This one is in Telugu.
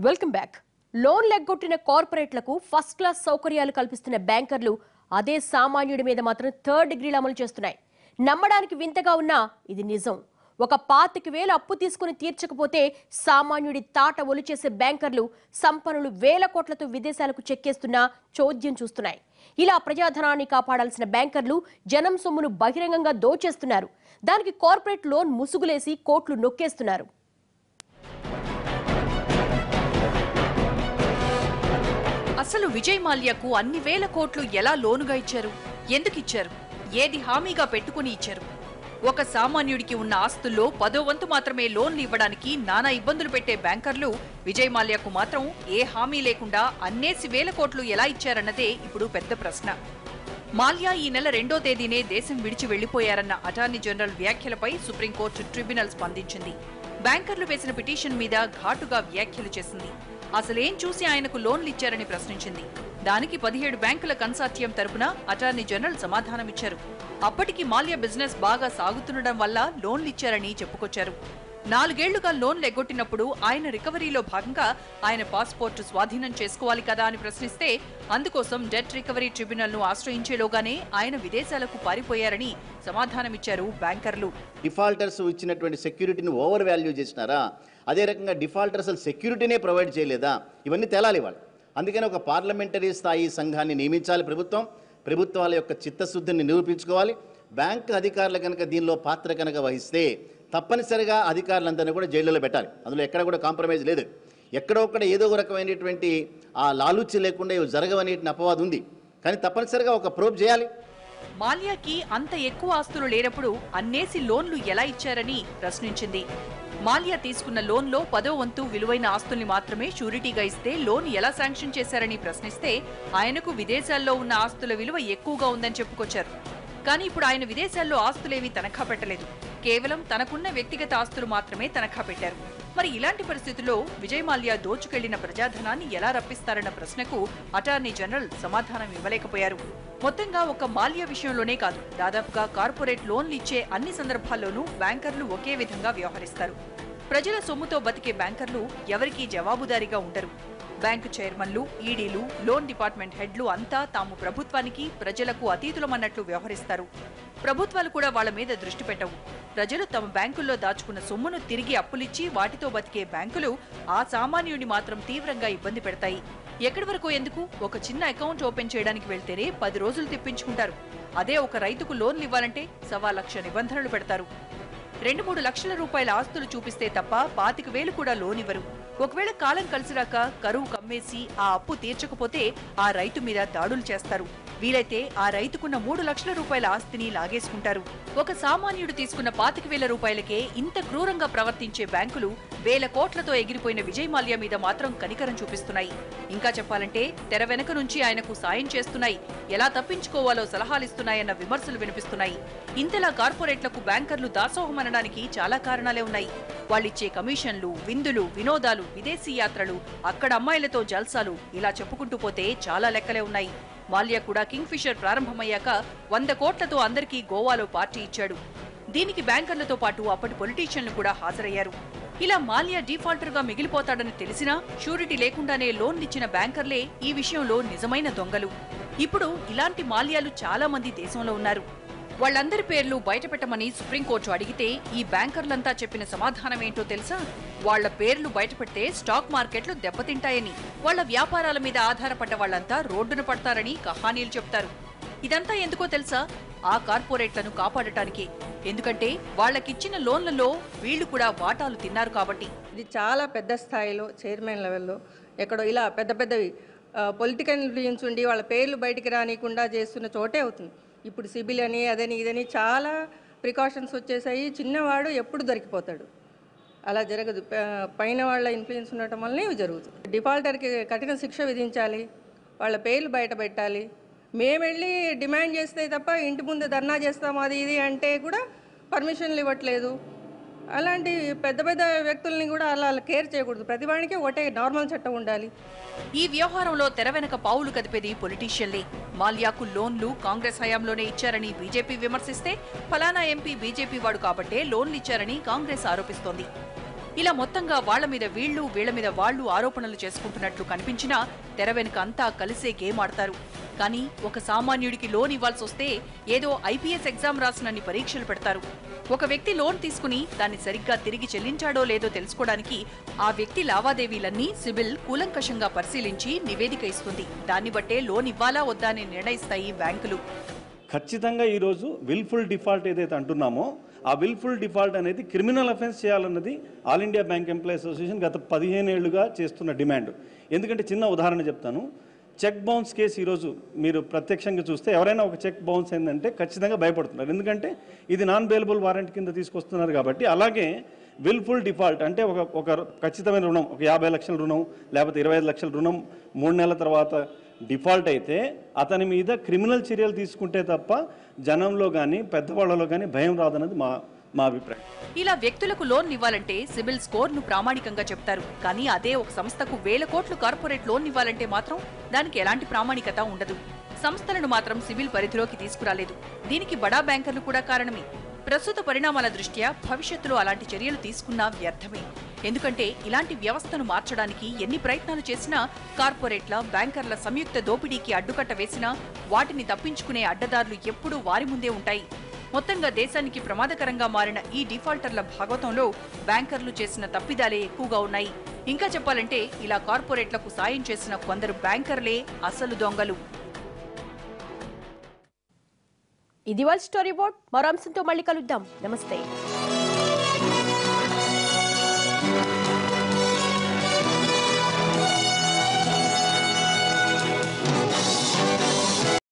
Welcome back. లోన్ లెగ్గొట్టిన కార్పొరేట్లకు ఫస్ట్ క్లాస్ సౌకర్యాలు కల్పిస్తున్న బ్యాంకర్లు అదే సామాన్యుడి మీద మాత్రం థర్డ్ డిగ్రీలు అమలు చేస్తున్నాయి. నమ్మడానికి వింతగా ఉన్నా ఇది నిజం. ఒక 25,000 అప్పు తీసుకుని తీర్చకపోతే సామాన్యుడి తాట ఒలిచేసే బ్యాంకర్లు సంపన్నులు వేల కోట్లతో విదేశాలకు చెక్కేస్తున్నా చోద్యం చూస్తున్నాయి. ఇలా ప్రజాధనాన్ని కాపాడాల్సిన బ్యాంకర్లు జనం సొమ్మును బహిరంగంగా దోచేస్తున్నారు. దానికి కార్పొరేట్ లోన్ ముసుగులేసి కోట్లు నొక్కేస్తున్నారు. అసలు విజయ్ మాల్యాకు అన్ని వేల కోట్లు ఎలా లోనుగా ఇచ్చారు? ఎందుకు ఇచ్చారు? ఏది హామీగా పెట్టుకుని ఇచ్చారు? ఒక సామాన్యుడికి ఉన్న ఆస్తుల్లో 10వ వంతు మాత్రమే లోన్లు ఇవ్వడానికి నానా ఇబ్బందులు పెట్టే బ్యాంకర్లు విజయ్ మాల్యాకు మాత్రం ఏ హామీ లేకుండా అన్నేసి వేల కోట్లు ఎలా ఇచ్చారన్నదే ఇప్పుడు పెద్ద ప్రశ్న. మాల్యా ఈ నెల 2వ తేదీనే దేశం విడిచి వెళ్లిపోయారన్న అటార్నీ జనరల్ వ్యాఖ్యలపై సుప్రీంకోర్టు ట్రిబ్యునల్ స్పందించింది. బ్యాంకర్లు వేసిన పిటిషన్ మీద ఘాటుగా వ్యాఖ్యలు చేసింది. అసలేం చూసి ఆయనకు లోన్లు ఇచ్చారని ప్రశ్నించింది. దానికి 17 బ్యాంకుల కన్సార్టియం తరపున అటార్నీ జనరల్ సమాధానమిచ్చారు. అప్పటికి మాల్యా బిజినెస్ బాగా సాగుతుండడం వల్ల లోన్లు ఇచ్చారని చెప్పుకొచ్చారు. 4 ఏళ్లుగా లోన్లు ఎగ్గొట్టినప్పుడు ఆయన రికవరీలో భాగంగా ఆయన పాస్పోర్టు స్వాధీనం చేసుకోవాలి కదా అని ప్రశ్నిస్తే అందుకోసం డెట్ రికవరీ ట్రిబ్యునల్ ను ఆశ్రయించేలోగానే ఆయన విదేశాలకు పారిపోయారని సమాధానమిచ్చారు బ్యాంకర్లు. డిఫాల్టర్స్ ఇచ్చినటువంటి సెక్యూరిటీని ఓవర్ వాల్యూ చేసినారా? అదే రకంగా డిఫాల్టర్ అసలు సెక్యూరిటీనే ప్రొవైడ్ చేయలేదా? ఇవన్నీ తేలాలి వాళ్ళు. అందుకని ఒక పార్లమెంటరీ స్థాయి సంఘాన్ని నియమించాలి ప్రభుత్వాల యొక్క చిత్తశుద్ధిని నిరూపించుకోవాలి. బ్యాంకు అధికారులు కనుక దీనిలో పాత్ర కనుక వహిస్తే తప్పనిసరిగా అధికారులందరినీ కూడా జైల్లో పెట్టాలి. అందులో ఎక్కడ కూడా కాంప్రమైజ్ లేదు. ఎక్కడొక్కడ ఏదో ఒక రకమైనటువంటి ఆ లాలూచి లేకుండా ఇవి జరగవనే అపవాదం ఉంది. కానీ తప్పనిసరిగా ఒక ప్రోబ్ చేయాలి. మాల్యాకి అంత ఎక్కువ ఆస్తులు లేనప్పుడు అన్నేసి లోన్లు ఎలా ఇచ్చారని ప్రశ్నించింది. మాల్యా తీసుకున్న లోన్లో 10వ వంతు విలువైన ఆస్తుల్ని మాత్రమే షూరిటీగా ఇస్తే లోన్ ఎలా శాంక్షన్ చేశారని ప్రశ్నిస్తే ఆయనకు విదేశాల్లో ఉన్న ఆస్తుల విలువ ఎక్కువగా ఉందని చెప్పుకొచ్చారు. కానీ ఇప్పుడు ఆయన విదేశాల్లో ఆస్తులేవి తనఖా పెట్టలేదు. కేవలం తనకున్న వ్యక్తిగత ఆస్తులు మాత్రమే తనఖా పెట్టారు. మరి ఇలాంటి పరిస్థితుల్లో విజయ్ మాల్యా దోచుకెళ్లిన ప్రజాధనాన్ని ఎలా రప్పిస్తారన్న ప్రశ్నకు అటార్నీ జనరల్ సమాధానం ఇవ్వలేకపోయారు. మొత్తంగా ఒక మాల్యా విషయంలోనే కాదు, దాదాపుగా కార్పొరేట్ లోన్లు ఇచ్చే అన్ని సందర్భాల్లోనూ బ్యాంకర్లు ఒకే విధంగా వ్యవహరిస్తారు. ప్రజల సొమ్ముతో బతికే బ్యాంకర్లు ఎవరికీ జవాబుదారీగా ఉండరు. బ్యాంకు చైర్మన్లు, ఈడీలు, లోన్ డిపార్ట్మెంట్ హెడ్లు అంతా తాము ప్రభుత్వానికి, ప్రజలకు అతీతులమన్నట్లు వ్యవహరిస్తారు. ప్రభుత్వాలు కూడా వాళ్ల మీద దృష్టి పెట్టవు. ప్రజలు తమ బ్యాంకుల్లో దాచుకున్న సొమ్మును తిరిగి అప్పులిచ్చి వాటితో బతికే బ్యాంకులు ఆ సామాన్యుడిని మాత్రం తీవ్రంగా ఇబ్బంది పెడతాయి. ఎక్కడి వరకు ఎందుకు? ఒక చిన్న అకౌంట్ ఓపెన్ చేయడానికి వెళ్తేనే 10 రోజులు తిప్పించుకుంటారు. అదే ఒక రైతుకు లోన్లు ఇవ్వాలంటే 1,00,000 నిబంధనలు పెడతారు. 2-3 లక్షల రూపాయల ఆస్తులు చూపిస్తే తప్ప 25,000 కూడా లోన్ ఇవ్వరు. ఒకవేళ కాలం కలిసిరాక కరువు కమ్మేసి ఆ అప్పు తీర్చకపోతే ఆ రైతు మీద దాడులు చేస్తారు. వీలైతే ఆ రైతుకున్న 3 లక్షల రూపాయల ఆస్తిని లాగేసుకుంటారు. ఒక సామాన్యుడు తీసుకున్న 25,000 రూపాయలకే ఇంత క్రూరంగా ప్రవర్తించే బ్యాంకులు వేల కోట్లతో ఎగిరిపోయిన విజయ్ మాల్యా మీద మాత్రం కనికరం చూపిస్తున్నాయి. ఇంకా చెప్పాలంటే తెర వెనక నుంచి ఆయనకు సాయం చేస్తున్నాయి, ఎలా తప్పించుకోవాలో సలహాలిస్తున్నాయన్న విమర్శలు వినిపిస్తున్నాయి. ఇంతలా కార్పొరేట్లకు బ్యాంకర్లు దాసోహమనడానికి చాలా కారణాలే ఉన్నాయి. వాళ్ళిచ్చే కమిషన్లు, విందులు, వినోదాలు, విదేశీ యాత్రలు, అక్కడ అమ్మాయిలతో జల్సాలు, ఇలా చెప్పుకుంటూ పోతే చాలా లెక్కలే ఉన్నాయి. మాల్యా కూడా కింగ్ ఫిషర్ ప్రారంభమయ్యాక 100 కోట్లతో అందరికీ గోవాలో పార్టీ ఇచ్చాడు. దీనికి బ్యాంకర్లతో పాటు అప్పటి పొలిటీషియన్లు కూడా హాజరయ్యారు. ఇలా మాల్యా డిఫాల్టర్ గా మిగిలిపోతాడని తెలిసినా షూరిటీ లేకుండానే లోన్లిచ్చిన బ్యాంకర్లే ఈ విషయంలో నిజమైన దొంగలు. ఇప్పుడు ఇలాంటి మాల్యాలు చాలా మంది దేశంలో ఉన్నారు. వాళ్లందరి పేర్లు బయటపెట్టమని సుప్రీంకోర్టు అడిగితే ఈ బ్యాంకర్లంతా చెప్పిన సమాధానమేంటో తెలుసా? వాళ్ల పేర్లు బయటపెడితే స్టాక్ మార్కెట్లు దెబ్బతింటాయని, వాళ్ల వ్యాపారాల మీద ఆధారపడ్డ వాళ్లంతా రోడ్డున పడతారని కహానీలు చెప్తారు. ఇదంతా ఎందుకో తెలుసా? ఆ కార్పొరేట్లను కాపాడటానికి. ఎందుకంటే వాళ్లకిచ్చిన లోన్లలో వీళ్లు కూడా వాటాలు తిన్నారు కాబట్టి. ఇది చాలా పెద్ద స్థాయిలో చైర్మన్ లెవెల్లో ఎక్కడో ఇలా పెద్ద పెద్దవి పొలిటికల్ ఇన్ఫ్లుయెన్స్ ఉండి వాళ్ళ పేర్లు బయటికి రానికుండా చేస్తున్న చోటే అవుతుంది. ఇప్పుడు సిబిల్ అని అదని ఇదని చాలా ప్రికాషన్స్ వచ్చేసాయి. చిన్నవాడు ఎప్పుడు దొరికిపోతాడు. అలా జరగదు. పైన వాళ్ళ ఇన్ఫ్లుయెన్స్ ఉండటం వల్లనే ఇవి జరుగుతుంది. డిఫాల్టర్కి కఠిన శిక్ష విధించాలి, వాళ్ళ పేర్లు బయట పెట్టాలి. మేము వెళ్ళి డిమాండ్ చేస్తే తప్ప ఇంటి ముందు ధర్నా చేస్తాం అది ఇది అంటే కూడా పర్మిషన్లు ఇవ్వట్లేదు. అలాంటి పెద్ద పెద్ద వ్యక్తుల్ని కూడా అలా కేర్ చేయకూడదు. ప్రతివాడికి ఒకటే నార్మల్ చట్టం ఉండాలి. ఈ వ్యవహారంలో తెర వెనక పావులు కదిపేది పొలిటీషియన్లే. మాల్యాకు లోన్లు కాంగ్రెస్ హయాంలోనే ఇచ్చారని బీజేపీ విమర్శిస్తే ఫలానా ఎంపీ బీజేపీ వాడు కాబట్టే లోన్లు ఇచ్చారని కాంగ్రెస్ ఆరోపిస్తోంది. ఇలా మొత్తంగా వాళ్ల మీద వీళ్ల మీద వాళ్లు ఆరోపణలు చేసుకుంటున్నట్లు కనిపించినా తెర వెనుక అంతా కలిసే గేమ్ ఆడతారు. కానీ ఒక సామాన్యుడికి లోన్ ఇవ్వాల్సి వస్తే ఏదో ఐపీఎస్ ఎగ్జామ్ రాసినన్ని పరీక్షలు పెడతారు. ఒక వ్యక్తి లోన్ తీసుకుని దాన్ని సరిగ్గా తిరిగి చెల్లించాడో లేదో తెలుసుకోవడానికి ఆ వ్యక్తి లావాదేవీలన్నీ సిబిల్ కూలంకషంగా పరిశీలించి నివేదిక ఇస్తుంది. దాన్ని బట్టే లోన్ ఇవ్వాలా వద్దా అని నిర్ణయిస్తాయి బ్యాంకులు. ఖచ్చితంగా ఈరోజు విల్ఫుల్ డిఫాల్ట్ ఏదైతే అంటున్నామో ఆ విల్ఫుల్ డిఫాల్ట్ అనేది క్రిమినల్ అఫెన్స్ చేయాలన్నది all India bank employees association గత 15 ఏళ్లుగా చేస్తున్న డిమాండ్. ఎందుకంటే చిన్న ఉదాహరణ చెప్తాను. చెక్ బౌన్స్ కేసు ఈరోజు మీరు ప్రత్యక్షంగా చూస్తే ఎవరైనా ఒక చెక్ బౌన్స్ అయిందంటే ఖచ్చితంగా భయపడుతున్నారు. ఎందుకంటే ఇది నాన్ బెయిలబుల్ వారెంట్ కింద తీసుకొస్తున్నారు కాబట్టి. అలాగే విల్ఫుల్ డిఫాల్ట్ అంటే ఒక ఖచ్చితమైన రుణం, ఒక 50 లక్షల రుణం లేకపోతే 25 లక్షల రుణం 3 నెలల తర్వాత డిఫాల్ట్ అయితే అతని మీద క్రిమినల్ చర్యలు తీసుకుంటే తప్ప జనంలో కానీ పెద్దవాళ్లలో కానీ భయం రాదన్నది మా అభిప్రాయం. ఇలా వ్యక్తులకు లోన్ ఇవ్వాలంటే సిబిల్ స్కోర్ ను ప్రామాణికంగా చెప్తారు. కానీ అదే ఒక సంస్థకు 1000 కోట్లు కార్పొరేట్ లోన్ ఇవ్వాలంటే మాత్రం దానికి ఎలాంటి ప్రామాణికత ఉండదు. సంస్థలను మాత్రం సిబిల్ పరిధిలోకి తీసుకురాలేదు. దీనికి బడా బ్యాంకర్లు కూడా కారణమే. ప్రస్తుత పరిణామాల దృష్ట్యా భవిష్యత్తులో అలాంటి చర్యలు తీసుకున్నా వ్యర్థమే. ఎందుకంటే ఇలాంటి వ్యవస్థను మార్చడానికి ఎన్ని ప్రయత్నాలు చేసినా కార్పొరేట్ల బ్యాంకర్ల సంయుక్త దోపిడీకి అడ్డుకట్ట వేసినా వాటిని తప్పించుకునే అడ్డదారులు ఎప్పుడూ వారి ముందే ఉంటాయి. మొత్తంగా దేశానికి ప్రమాదకరంగా మారిన ఈ డిఫాల్టర్ల భాగవతంలో బ్యాంకర్లు చేసిన తప్పిదాలే ఎక్కువగా ఉన్నాయి. ఇంకా చెప్పాలంటే ఇలా కార్పొరేట్లకు సాయం చేసిన కొందరు బ్యాంకర్లే అసలు దొంగలు. ఇది వాళ్ళ స్టోరీ బోర్డ్. మరో అంశంతో మళ్ళీ కలుద్దాం. నమస్తే.